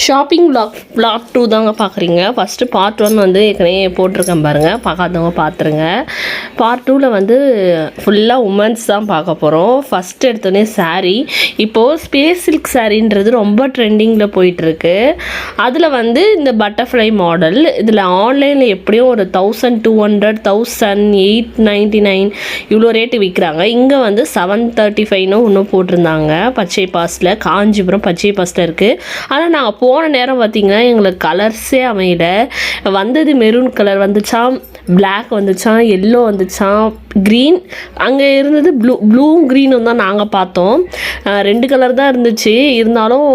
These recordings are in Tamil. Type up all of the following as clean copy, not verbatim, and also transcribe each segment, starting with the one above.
ஷாப்பிங் vlog 2 தாங்க பார்க்குறீங்க. ஃபஸ்ட்டு பார்ட் 1 வந்து ஏற்கனவே போட்டிருக்கேன் பாருங்கள், பார்க்காதவங்க பார்த்துருங்க. பார்ட் 2ல் வந்து ஃபுல்லாக உமன்ஸ் தான் பார்க்க போகிறோம். ஃபஸ்ட்டு எடுத்தோடனே சாரீ. இப்போது ஸ்பேஸ் சில்க் சாரீன்றது ரொம்ப ட்ரெண்டிங்கில் போயிட்டுருக்கு. அதில் வந்து இந்த பட்டர்ஃப்ளை மாடல் இதில் ஆன்லைனில் எப்படியும் ஒரு 1200 1899 இவ்வளோ ரேட்டு விற்கிறாங்க. இங்கே வந்து 735 இன்னும் போட்டிருந்தாங்க. பச்சை பாஸில் காஞ்சிபுரம் பச்சை பாஸில் இருக்குது. ஆனால் நாங்கள் போன நேரம் பார்த்திங்கன்னா எங்களுக்கு கலர்ஸே அமையல. வந்தது மெரூன் கலர் வந்துச்சான், பிளாக் வந்துச்சான், எல்லோ வந்துச்சான், க்ரீன் அங்கே இருந்தது ப்ளூவும் க்ரீனும் தான் நாங்கள் பார்த்தோம். 2 கலர் தான் இருந்துச்சு. இருந்தாலும்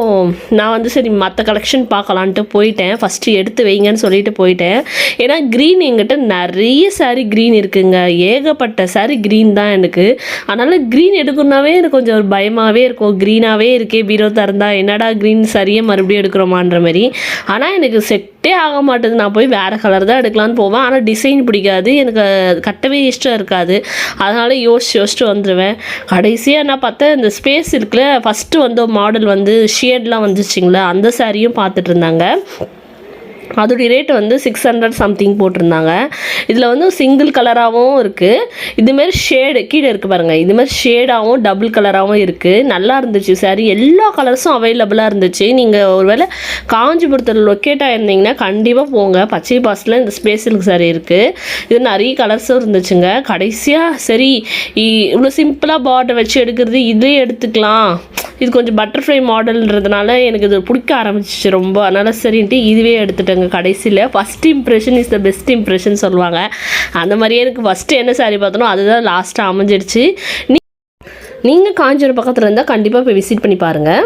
நான் வந்து சரி மற்ற கலெக்ஷன் பார்க்கலான்ட்டு போயிட்டேன். ஃபஸ்ட்டு எடுத்து வைங்கன்னு சொல்லிட்டு போயிட்டேன். ஏன்னா க்ரீன் எங்கிட்ட நிறைய சாரீ க்ரீன் இருக்குங்க, ஏகப்பட்ட சாரீ க்ரீன் தான் எனக்கு. அதனால் க்ரீன் எடுக்கணுன்னாவே எனக்கு கொஞ்சம் ஒரு பயமாகவே இருக்கும். க்ரீனாகவே இருக்கே பீரோ திறந்தா, என்னடா க்ரீன் சரியே மறுபடியும் எடுக்கிறோமான்ற மாதிரி. ஆனால் எனக்கு செட்டே ஆக மாட்டேது. நான் போய் வேறு கலர் தான் எடுக்கலான்னு போவேன். ஆனால் டிசைன் பிடிக்காது, எனக்கு கட்டவே இஷ்டம் இருக்காது. அதனால் யோசிச்சுட்டு வந்துடுவேன். கடைசியாக நான் பார்த்தேன் இந்த ஸ்பேஸ் இருக்குல்ல, ஃபஸ்ட்டு வந்து மாடல் வந்து ஷேட்லாம் வந்துச்சிங்களா, அந்த சாரியும் பார்த்துட்டு இருந்தாங்க. அதோடைய ரேட்டு வந்து 600 சம்திங் போட்டிருந்தாங்க. இதில் வந்து சிங்கிள் கலராகவும் இருக்குது, இதுமாரி ஷேடு கீழே இருக்குது பாருங்கள், இதுமாதிரி ஷேடாகவும் டபுள் கலராகவும் இருக்குது. நல்லா இருந்துச்சு சாரி, எல்லா கலர்ஸும் அவைலபிளாக இருந்துச்சு. நீங்கள் ஒருவேளை காஞ்சிபுரத்தில் லொக்கேட் ஆகிருந்தீங்கன்னா கண்டிப்பாக போங்க. பச்சை பாஸில் இந்த ஸ்பேஸ் சில்க் சாரி இருக்குது. இது நிறைய கலர்ஸும் இருந்துச்சுங்க. கடைசியாக சரி இவ்வளோ சிம்பிளாக பார்டர் வச்சு எடுக்கிறது இதே எடுத்துக்கலாம், இது கொஞ்சம் பட்டர்ஃப்ளை மாடல்ன்றதுனால எனக்கு இது பிடிக்க ஆரம்பிச்சிச்சு ரொம்ப. அதனால் சரின்ட்டு இதுவே எடுத்துட்டேங்க. கடைசியில் first impression is the best impression சொல்லுவாங்க. அந்த மாதிரியே எனக்கு ஃபஸ்ட்டு என்ன சாரி பார்த்தனோ அதுதான் லாஸ்ட்டாக அமைஞ்சிடுச்சு. நீங்கள் காஞ்சிபுரம் பக்கத்தில் இருந்தால் கண்டிப்பாக போய் விசிட் பண்ணி பாருங்கள்.